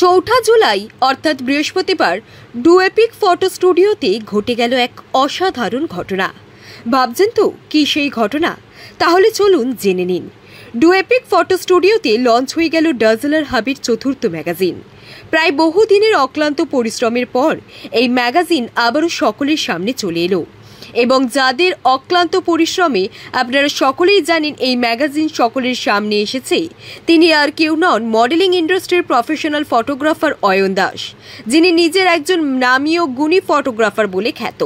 চৌঠা জুলাই অর্থাৎ বৃহস্পতিবার ডুএপিক ফটো স্টুডিওতে ঘটে গেল এক অসাধারণ ঘটনা। ভাবছেন তো কি সেই ঘটনা? তাহলে চলুন জেনে নিন। ডুএপিক ফটো স্টুডিওতে লঞ্চ হয়ে গেল ডাজলার হাবের চতুর্থ ম্যাগাজিন। প্রায় বহুদিনের অক্লান্ত পরিশ্রমের পর এই ম্যাগাজিন আবারও সকলের সামনে চলে এলো এবং যাদের অক্লান্ত পরিশ্রমে আপনারা সকলেই জানেন এই ম্যাগাজিন সকলের সামনে এসেছে, তিনি আর কেউ নন মডেলিং ইন্ডাস্ট্রির প্রফেশনাল ফটোগ্রাফার অয়ন দাস, যিনি নিজের একজন নামী ও গুণী ফটোগ্রাফার বলে খ্যাত।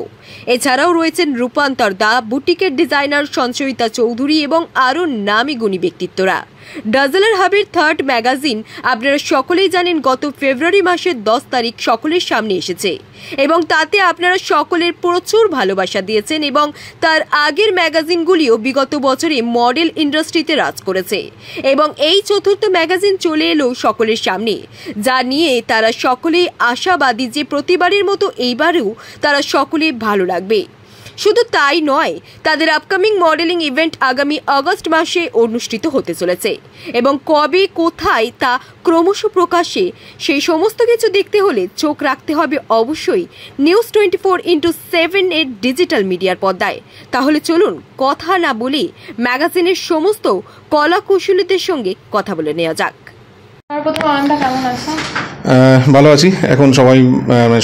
এছাড়াও রয়েছেন রূপান্তর দা, বুটিকের ডিজাইনার সঞ্চয়িতা চৌধুরী এবং আরও নামী গুণী ব্যক্তিত্বরা। ডাজলার হাবের থার্ড ম্যাগাজিন আপনারা সকলেই জানেন গত ফেব্রুয়ারি মাসের 10 তারিখ সকলের সামনে এসেছে এবং তাতে আপনারা সকলের প্রচুর ভালোবাসা দিয়েছেন এবং তার আগের ম্যাগাজিনগুলিও বিগত বছরে মডেল ইন্ডাস্ট্রিতে রাজ করেছে এবং এই চতুর্থ ম্যাগাজিন চলে এলো সকলের সামনে, যা নিয়ে তারা সকলেই আশাবাদী যে প্রতিবারের মতো এইবারেও তারা সকলে ভালো লাগবে। শুধু তাই নয়, তাদের আপকামিং মডেলিং ইভেন্ট আগামী আগস্ট মাসে অনুষ্ঠিত হতে চলেছে এবং কবে কোথায় তা ক্রমশ প্রকাশ্যে, সেই সমস্ত কিছু দেখতে হলে চোখ রাখতে হবে অবশ্যই নিউজ 24/7 এর ডিজিটাল মিডিয়ার পর্দায়। তাহলে চলুন কথা না বলে ম্যাগাজিনের সমস্ত কলা কৌশলীদের সঙ্গে কথা বলে নেওয়া যাক। ভালো আছি। এখন সবাই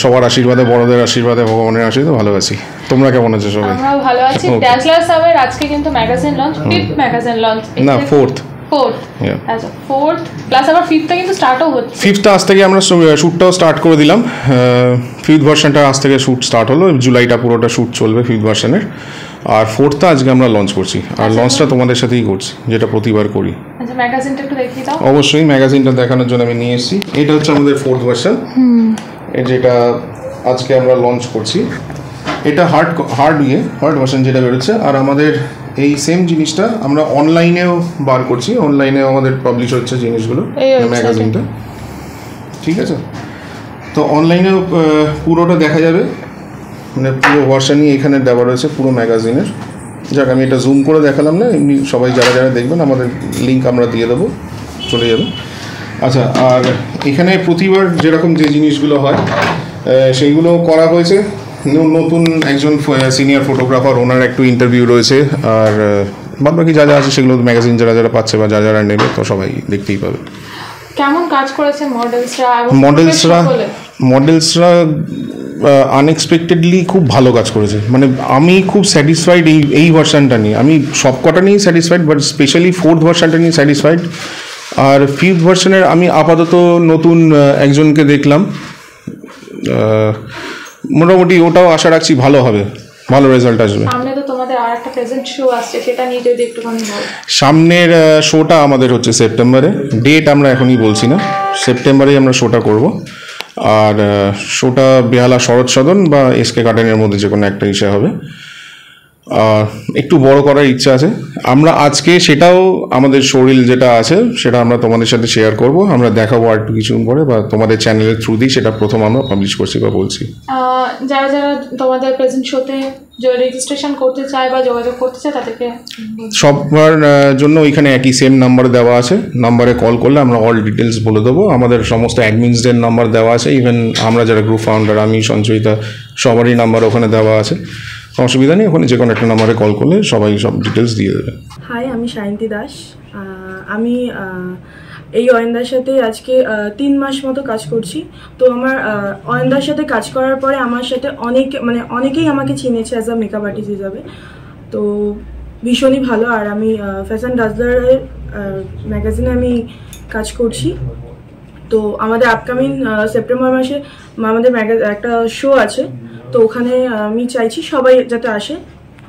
সবার আশীর্বাদে, বড়দের আশীর্বাদে, ভগবানের আশীর্বাদে ভালো আছি। তোমরা কেমন আছো? সবাই আমরাও ভালো আছি। ডাজলার হাবের আজকে কিন্তু magazine launch, 5th magazine launch না 4th আচ্ছা 4th প্লাস আবার 5th কিন্তু স্টার্টও হচ্ছে। 5th আজ থেকে আমরা শুটটাও স্টার্ট করে দিলাম। 5th ভার্সনটা আজ থেকে শুট স্টার্ট হলো, জুলাইটা পুরোটা শুট চলবে 5th ভার্সনের। আর 4th আজকে আমরা লঞ্চ করছি, আর লঞ্চটা তোমাদের সাথেই করছি, যেটা প্রতিবার করি। আচ্ছা ম্যাগাজিনটা একটু দেখিয়ে দাও। অবশ্যই, ম্যাগাজিনটা দেখানোর জন্য আমি নিয়ে এসেছি। এটা হচ্ছে আমাদের 4th ভার্সন, যেটা আজকে আমরা লঞ্চ করছি। এটা হার্ড ভার্সন যেটা বেরোচ্ছে, আর আমাদের এই সেম জিনিসটা আমরা অনলাইনেও বার করছি। অনলাইনেও আমাদের পাবলিশ হচ্ছে জিনিসগুলো, ম্যাগাজিনটা। ঠিক আছে, তো অনলাইনেও পুরোটা দেখা যাবে, মানে পুরো ভার্সনই এখানে দেওয়া রয়েছে পুরো ম্যাগাজিনের। যাক, আমি এটা জুম করে দেখালাম না, এমনি সবাই যারা যারা দেখবেন আমাদের লিঙ্ক আমরা দিয়ে দেবো, চলে যাবে। আচ্ছা, আর এখানে প্রতিবার যেরকম যে জিনিসগুলো হয় সেইগুলো করা হয়েছে। নতুন একজন সিনিয়র ফটোগ্রাফার, ওনার একটু ইন্টারভিউ রয়েছে, আর বাদ বাকি যা যা আছে সেগুলো ম্যাগাজিন যারা যারা পাচ্ছে বা যারা যারা নেবে তো সবাই দেখতেই পাবে। কেমন কাজ করেছে মডেলসরা আনএক্সপেক্টেডলি খুব ভালো কাজ করেছে। মানে আমি খুব স্যাটিসফাইড এই ভার্সানটা নিয়ে। আমি সব কটা নিয়েই স্যাটিসফাইড, বাট স্পেশালি 4th ভার্সানটা নিয়ে স্যাটিসফাইড। আর 5th ভার্সনের আমি আপাতত নতুন একজনকে দেখলাম, মোটামুটি ওটাও আশা রাখছি ভালো হবে, ভালো রেজাল্ট আসবে। সামনের শোটা আমাদের হচ্ছে সেপ্টেম্বরে, ডেট আমরা এখনই বলছি না, সেপ্টেম্বরেই আমরা শোটা করব। আর শোটা বেহালা শরৎ সদন বা এসকে গার্ডেনের মধ্যে যে কোনো একটা ইচ্ছা হবে। একটু বড় করার ইচ্ছা আছে। আমরা আজকে সেটাও আমাদের শরীর যেটা আছে সেটা আমরা তোমাদের সাথে শেয়ার করব, আমরা দেখাবো আর একটু কিছুদিন পরে, বা তোমাদের চ্যানেলের থ্রু দিয়ে সেটা প্রথম আমরা পাবলিশ করছি বা বলছি। যারা যারা তোমাদের প্রেজেন্ট শোতে রেজিস্ট্রেশন করতে চায় বা যোগাযোগ করতে চায় তাদেরকে সবার জন্য ওইখানে একই সেম নাম্বার দেওয়া আছে। নাম্বারে কল করলে আমরা অল ডিটেলস বলে দেবো। আমাদের সমস্ত অ্যাডমিনসদের নাম্বার দেওয়া আছে, ইভেন আমরা যারা গ্রুপ ফাউন্ডার, আমি সঞ্চয়িতা, সবারই নাম্বার ওখানে দেওয়া আছে। অসুবিধা নেই, ওখানে যে কোনো একটা নাম্বারে কল করলে সবাই সব ডিটেলস দিয়ে দেবে। হাই, আমি সায়ন্তী দাস। আমি এই অয়নদার সাথে আজকে 3 মাস মতো কাজ করছি। তো আমার অয়নদার সাথে কাজ করার পরে আমার সাথে অনেকেই আমাকে চিনেছে অ্যাজ আ মেকআপ আর্টিস্ট হিসাবে। তো ভীষণই ভালো। আর আমি ফ্যাশন ডাজলারের ম্যাগাজিনে আমি কাজ করছি। তো আমাদের আপকামিং সেপ্টেম্বর মাসে আমাদের একটা শো আছে, তো ওখানে আমি চাইছি সবাই যাতে আসে।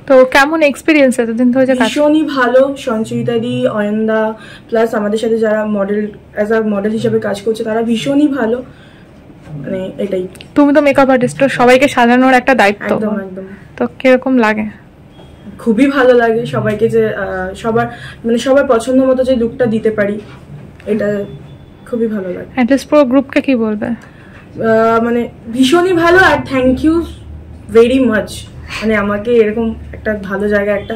তো কেমন এক্সপিরিয়েন্স এতদিন ধরে? ভীষণই ভালো। সঞ্চয়িতাদি, অয়নদা, প্লাস আমাদের সাথে যারা অ্যাজ আ মডেল হিসেবে কাজ করছে তারা ভীষণই ভালো। মানে এটাই। তুমি তো মেকআপ আর্টিস্ট, সবাইকে সাজানোর একটা দায়িত্ব। একদম একদম। তো কিরকম লাগে? খুবই ভালো লাগে সবাইকে, যে সবার পছন্দ মতো যে লুকটা দিতে পারি, এটা খুবই ভালো লাগে। অ্যাটলিস্ট পুরো গ্রুপকে কি বলবে? মানে ভীষণই ভালো। আর থ্যাংক ইউ ভেরি মাচ। মানে আমাকে এরকম একটা ভালো জায়গা, একটা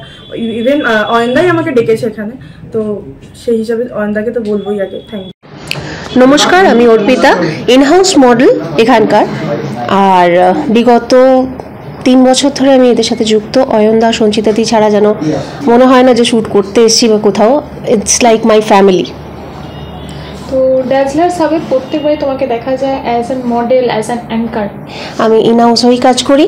ইভেন অয়নদাই আমাকে ডেকেছে এখানে, তো সেই হিসাবে অয়নদাকে তো বলবোই আগে থ্যাংক ইউ। নমস্কার, আমি অর্পিতা, ইনহাউস মডেল এখানকার। আর বিগত 3 বছর ধরে আমি এদের সাথে যুক্ত। অয়নদা, সঞ্চিতাদি ছাড়া যেন মনে হয় না যে শ্যুট করতে এসেছি বা কোথাও। It's like my family. তো ড্যাজলার্স হাবে প্রত্যেকবারই তোমাকে দেখা যায় as an model, as an anchor. আমি ইনহাউস হয়েই কাজ করি,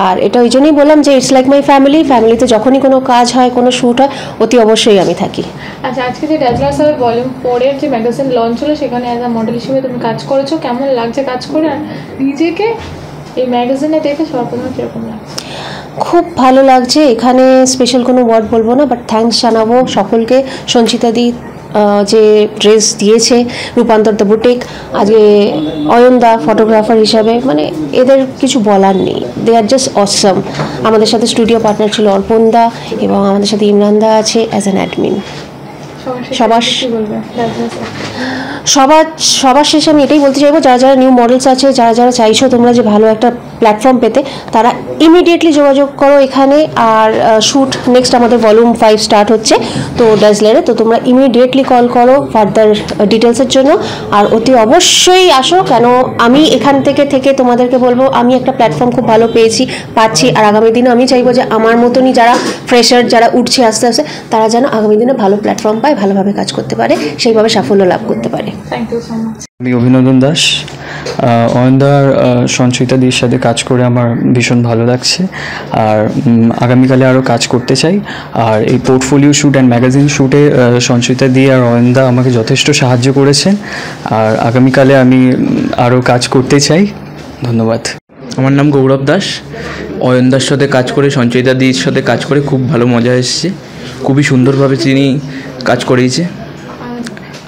আর এটা ওই জন্যই বললাম যে ইটস লাইক মাই ফ্যামিলি। ফ্যামিলিতে যখনই কোনো কাজ হয়, কোনো শ্যুট হয়, অতি অবশ্যই আমি থাকি। আচ্ছা, আজকে যে ড্যাজলার্স হাবে ভলিউম 4 এর যে ম্যাগাজিন লঞ্চ হলো, সেখানে অ্যাজ আ মডেল হিসেবে তুমি কাজ করেছো। কেমন লাগছে কাজ করে, আর নিজেকে এই ম্যাগাজিনে দেখে সর্বপ্রথম কীরকম লাগছে? খুব ভালো লাগছে। এখানে স্পেশাল কোনো ওয়ার্ড বলবো না, বাট থ্যাঙ্কস জানাবো সকলকে। সঞ্চিতাদি যে ড্রেস দিয়েছে, রূপান্তর দ্য বুটিক, আজকে অয়নদা ফটোগ্রাফার হিসাবে, মানে এদের কিছু বলার নেই। দে আর জাস্ট অসম। আমাদের সাথে স্টুডিও পার্টনার ছিল অর্পণদা, এবং আমাদের সাথে ইমরানদা আছে অ্যাজ অ্যান অ্যাডমিন। সবার শেষে আমি এটাই বলতে চাইবো, যারা যারা নিউ মডেলস আছে, যারা যারা চাইছো তোমরা যে ভালো একটা প্ল্যাটফর্ম পেতে, তারা ইমিডিয়েটলি যোগাযোগ করো এখানে। আর শ্যুট নেক্সট আমাদের ভলিউম 5 স্টার্ট হচ্ছে তো ড্যাজলারে, তো তোমরা ইমিডিয়েটলি কল করো ফার্দার ডিটেলসের জন্য। আর অতি অবশ্যই আসো, কেন আমি এখান থেকে তোমাদেরকে বলবো আমি একটা প্ল্যাটফর্ম খুব ভালো পাচ্ছি। আর আগামী দিনে আমি চাইবো যে আমার মতনই যারা ফ্রেশার, যারা উঠছে আস্তে আস্তে, তারা যেন আগামী দিনে ভালো প্ল্যাটফর্ম পায়, ভালোভাবে কাজ করতে পারে, সেইভাবে সাফল্য লাভ করতে পারে। Thank you so much. আমি অভিনন্দন দাস। অয়নদার সঞ্চিতাদির সাথে কাজ করে আমার ভীষণ ভালো লাগছে, আর আগামীকালে আরও কাজ করতে চাই। আর এই পোর্টফোলিও শ্যুট অ্যান্ড ম্যাগাজিন শ্যুটে সঞ্চিতাদি আর অয়নদা আমাকে যথেষ্ট সাহায্য করেছেন, আর আগামীকালে আমি আরও কাজ করতে চাই। ধন্যবাদ। আমার নাম গৌরব দাস। অয়নদার সাথে কাজ করে, সঞ্চয়িতাদির সাথে কাজ করে খুব ভালো মজা এসেছে। খুবই সুন্দরভাবে তিনি কাজ করিয়েছে।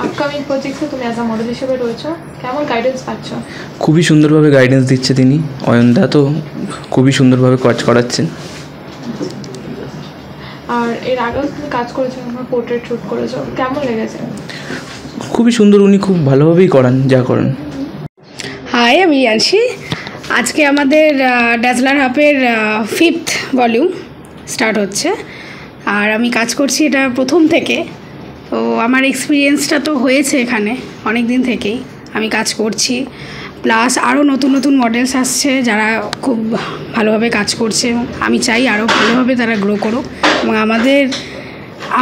আপকামিং প্রজেক্টে তুমি অ্যাজ আ মডেল হিসেবে রয়েছো, কেমন গাইডেন্স পাচ্ছ? খুবই সুন্দরভাবে গাইডেন্স দিচ্ছে তিনি। অয়নদা তো খুবই সুন্দরভাবে কাজ করাচ্ছেন। আর এর আগেও তুমি কাজ করেছো, পোর্ট্রেট শ্যুট করেছো, কেমন লেগেছে? খুবই সুন্দর, উনি খুব ভালোভাবেই করান যা করেন। হাই, আমি আছি। আজকে আমাদের ড্যাজলার হাবের 5th ভলিউম স্টার্ট হচ্ছে, আর আমি কাজ করছি এটা প্রথম থেকে। তো আমার এক্সপিরিয়েন্সটা তো হয়েছে এখানে অনেক দিন থেকেই আমি কাজ করছি, প্লাস আরও নতুন নতুন মডেলস আসছে যারা খুব ভালোভাবে কাজ করছে, এবং আমি চাই আরও ভালোভাবে তারা গ্রো করুক। এবং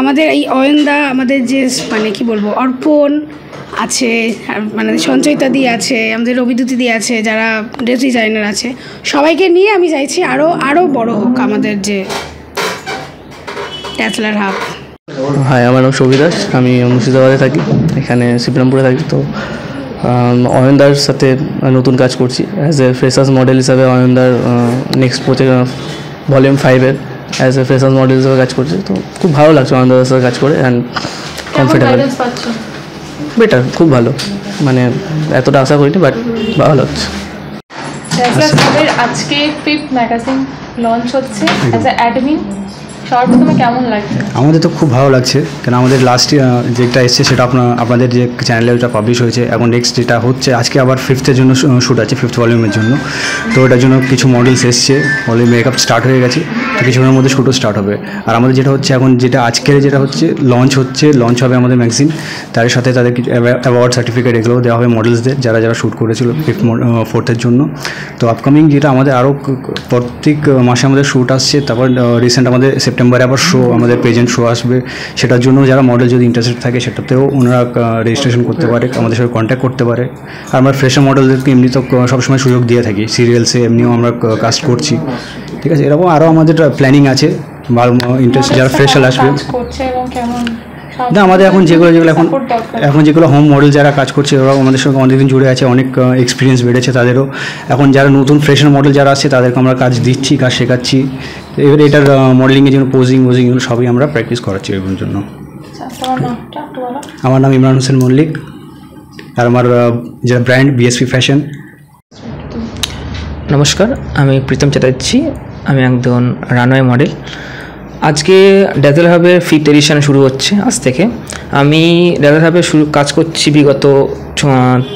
আমাদের এই অয়নদা, আমাদের যে মানে কি বলবো, অর্পণ আছে, মানে সঞ্চয়িতাদি আছে, আমাদের রবিদ্যুতিদি আছে, যারা ড্রেস ডিজাইনার আছে, সবাইকে নিয়ে আমি চাইছি আরও বড় হোক আমাদের যে ড্যাজলার হাব। হাই, আমার নাম শোভি দাস। আমি মুর্শিদাবাদে থাকি, এখানে শ্রীরামপুরে থাকি। তো অয়নদার সাথে নতুন কাজ করছি অ্যাজ এ ফ্রেশার্স মডেল হিসাবে। অয়নদার নেক্সট প্রজেক্ট ভলিউম 5-এর অ্যাজ এ ফ্রেশার্স মডেল হিসাবে কাজ করছি। তো খুব ভালো লাগছে অয়নদার সাথে কাজ করে, অ্যান্ড কমফোর্টেবল, বেটার, খুব ভালো। মানে এতটা আশা করিনি, বাট ভালো লাগছে। আজকে 5th ম্যাগাজিন লঞ্চ হচ্ছে, অ্যাজ এ অ্যাডমিন সর্বপ্রথমে কেমন লাগছে? আমাদের তো খুব ভালো লাগছে, কারণ আমাদের লাস্ট যেটা এসছে সেটা আপনাদের যে চ্যানেলে ওটা পাবলিশ হয়েছে। এখন নেক্সট যেটা হচ্ছে, আজকে আবার 5th-এর জন্য শ্যুট আছে, 5th ভলিউমের জন্য। তো ওটার জন্য কিছু মডেলস এসছে, অলরেডি মেকআপ স্টার্ট হয়ে গেছে, তো কিছুক্ষণের মধ্যে শ্যুটও স্টার্ট হবে। আর আমাদের যেটা হচ্ছে এখন, যেটা আজকের যেটা হচ্ছে লঞ্চ হবে আমাদের ম্যাগাজিন, তার সাথে তাদের কিছু অ্যাওয়ার্ড সার্টিফিকেট এগুলোও দেওয়া হবে মডেলসদের, যারা যারা শ্যুট করেছিল 4th-এর জন্য। তো আপকামিং যেটা আমাদের আরও প্রত্যেক মাসে আমাদের শ্যুট আসছে। তারপর রিসেন্ট আমাদের সেপ্টেম্বরে আবার আমাদের প্রেজেন্ট শো আসবে, সেটার জন্য যারা মডেল যদি ইন্টারেস্টেড থাকে সেটাতেও ওনারা রেজিস্ট্রেশন করতে পারে, আমাদের সাথে কন্ট্যাক্ট করতে পারে। আর আমরা ফ্রেশার মডেলদেরকে এমনি তো সবসময় সুযোগ দিয়ে থাকি, সিরিয়ালসে এমনিও আমরা কাস্ট করছি, ঠিক আছে। এরকম আরও আমাদের প্ল্যানিং আছে, ভালো ইন্টারেস্ট যারা ফ্রেশার আসবে। না, আমাদের এখন যেগুলো যেগুলো হোম মডেল যারা কাজ করছে, ওরা আমাদের সঙ্গে অনেকদিন জুড়ে আছে, অনেক এক্সপিরিয়েন্স বেড়েছে তাদেরও। এখন যারা নতুন ফ্রেশার মডেল যারা আসছে, তাদেরকে আমরা কাজ দিচ্ছি, কাজ শেখাচ্ছি। এবার এটার মডেলিংয়ের জন্য পোজিং এগুলো সবই আমরা প্র্যাকটিস করাচ্ছি এগুলোর জন্য। আমার নাম ইমরান হোসেন মল্লিক, আর আমার যে ব্র্যান্ড বিএসপি ফ্যাশন। নমস্কার, আমি প্রীতম চ্যাটার্জি। আমি একজন রানওয়ে মডেল। আজকে ড্যাজলার হাবে 5th এডিশন শুরু হচ্ছে আজ থেকে। আমি ড্যাজলার হাবে কাজ করছি বিগত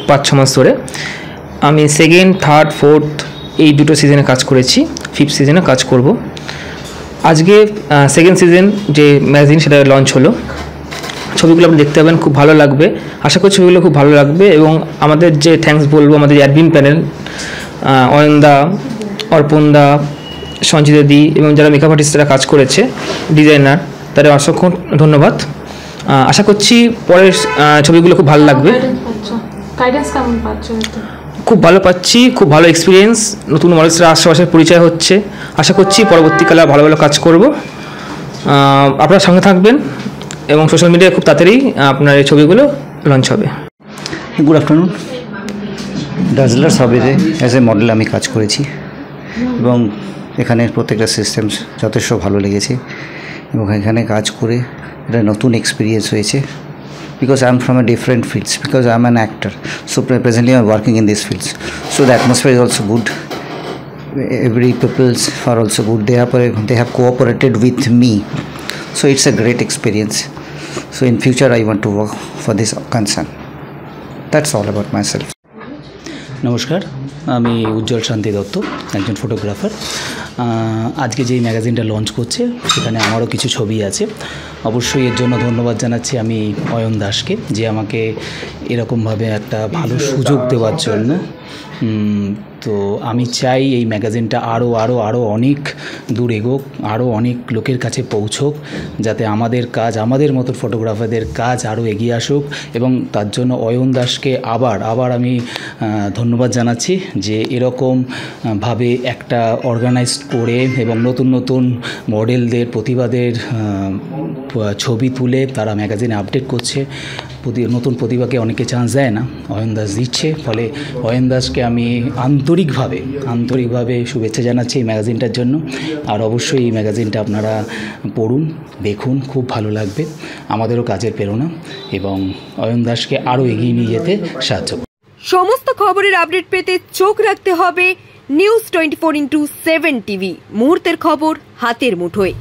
5-6 মাস ধরে। আমি 2nd, 3rd, 4th এই দুটো সিজনে কাজ করেছি, 5th সিজনে কাজ করব। আজকে 2nd সিজন যে ম্যাগাজিন সেটা লঞ্চ হলো। ছবিগুলো আপনি দেখতে পাবেন, খুব ভালো লাগবে। আশা করি ছবিগুলো খুব ভালো লাগবে। এবং আমাদের যে থ্যাঙ্কস বলবো আমাদের অ্যাডমিন প্যানেল, অয়নদা, অর্পণদা, সঞ্চিতা দি এবং যারা মেকআপ আর্টিস্টরা কাজ করেছে, ডিজাইনার, তাদের অসংখ্য ধন্যবাদ। আশা করছি পরের ছবিগুলো খুব ভালো লাগবে। গাইডেন্স কেমন পাচ্ছ? খুব ভালো পাচ্ছি, খুব ভালো এক্সপিরিয়েন্স, নতুন মডেলসরা আশেপাশের পরিচয় হচ্ছে। আশা করছি পরবর্তীকালে ভালো ভালো কাজ করব। আপনারা সঙ্গে থাকবেন এবং সোশ্যাল মিডিয়ায় খুব তাড়াতাড়ি আপনার এই ছবিগুলো লঞ্চ হবে। Good afternoon. ডাজলার্স হাবেতে অ্যাজ এ মডেল আমি কাজ করেছি এবং এখানের প্রত্যেকটা সিস্টেমস যথেষ্ট ভালো লেগেছে এবং এখানে কাজ করে একটা নতুন এক্সপিরিয়েন্স হয়েছে। Because I'm from a different fields, because I'm an actor, so presently I'm working in these fields, so the atmosphere is also good. Every peoples are also good. They have cooperated with me, so it's a great experience. So in future I want to work for this concern. That's all about myself. নমস্কার, আমি উজ্জ্বল শান্তি দত্ত, একজন photographer. আজকে যেই ম্যাগাজিনটা launch করছে সেখানে আমারও কিছু ছবি আছে। অবশ্যই এর জন্য ধন্যবাদ জানাচ্ছি আমি অয়ন দাসকে, যে আমাকে এরকমভাবে একটা ভালো সুযোগ দেওয়ার জন্য। তো আমি চাই এই ম্যাগাজিনটা আরও অনেক দূর এগোক, আরও অনেক লোকের কাছে পৌঁছোক, যাতে আমাদের কাজ, আমাদের মতো ফটোগ্রাফারদের কাজ আরও এগিয়ে আসুক। এবং তার জন্য অয়ন দাসকে আবার আমি ধন্যবাদ জানাচ্ছি যে এরকমভাবে একটা অর্গানাইজড করে এবং নতুন মডেলদের, প্রতিভাদের ছবি তুলে তারা ম্যাগাজিনে আপডেট করছে। নতুন প্রতিভাকে অনেকে চান্স দেয় না, অয়ন দাস দিচ্ছে। ফলে অয়ন দাসকে আমি আন্তরিকভাবে শুভেচ্ছা জানাচ্ছি এই ম্যাগাজিনটার জন্য। আর অবশ্যই এই ম্যাগাজিনটা আপনারা পড়ুন, দেখুন, খুব ভালো লাগবে, আমাদেরও কাজের প্রেরণা এবং অয়ন দাসকে আরও এগিয়ে নিয়ে যেতে সাহায্য করবে। সমস্ত খবরের আপডেট পেতে চোখ রাখতে হবে নিউজ 24/7 টিভি। মুহূর্তের খবর হাতের মুঠোয়।